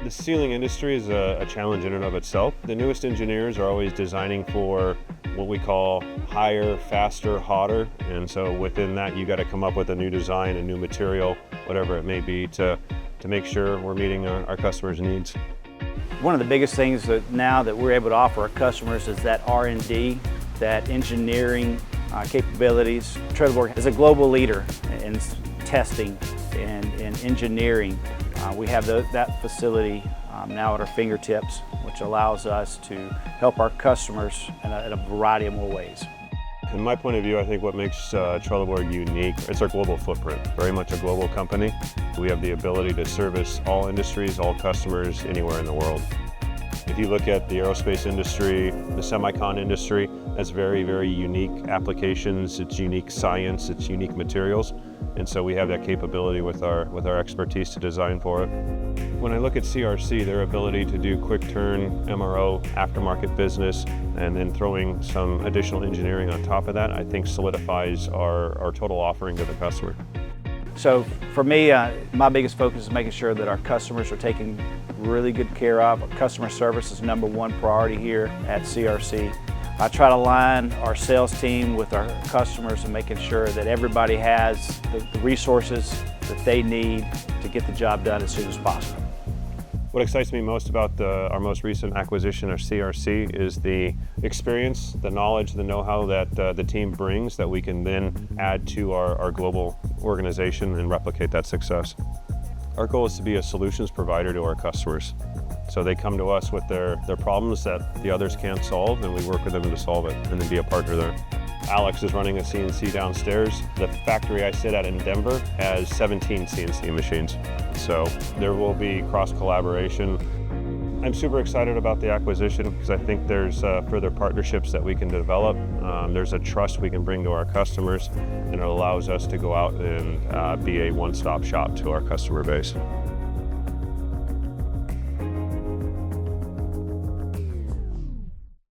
The sealing industry is a challenge in and of itself. The newest engineers are always designing for what we call higher, faster, hotter, and so within that you got to come up with a new design, a new material, whatever it may be, to make sure we're meeting our customers' needs. One of the biggest things that now that we're able to offer our customers is that R&D, that engineering capabilities. Trelleborg is a global leader in testing and engineering. We have that facility now at our fingertips, which allows us to help our customers in a variety of more ways. In my point of view, I think what makes Trelleborg unique is our global footprint. Very much a global company. We have the ability to service all industries, all customers, anywhere in the world. If you look at the aerospace industry, the semicon industry, that's very, very unique applications, it's unique science, it's unique materials. And so we have that capability with our expertise to design for it. When I look at CRC, their ability to do quick turn, MRO, aftermarket business, and then throwing some additional engineering on top of that, I think solidifies our total offering to the customer. So for me, my biggest focus is making sure that our customers are taken really good care of. Customer service is #1 priority here at CRC. I try to align our sales team with our customers and making sure that everybody has the resources that they need to get the job done as soon as possible. What excites me most about our most recent acquisition of CRC is the experience, the knowledge, the know-how that the team brings that we can then add to our global organization and replicate that success. Our goal is to be a solutions provider to our customers. So they come to us with their problems that the others can't solve, and we work with them to solve it and then be a partner there. Alex is running a CNC downstairs. The factory I sit at in Denver has 17 CNC machines. So there will be cross-collaboration. I'm super excited about the acquisition because I think there's further partnerships that we can develop. There's a trust we can bring to our customers, and it allows us to go out and be a one-stop shop to our customer base.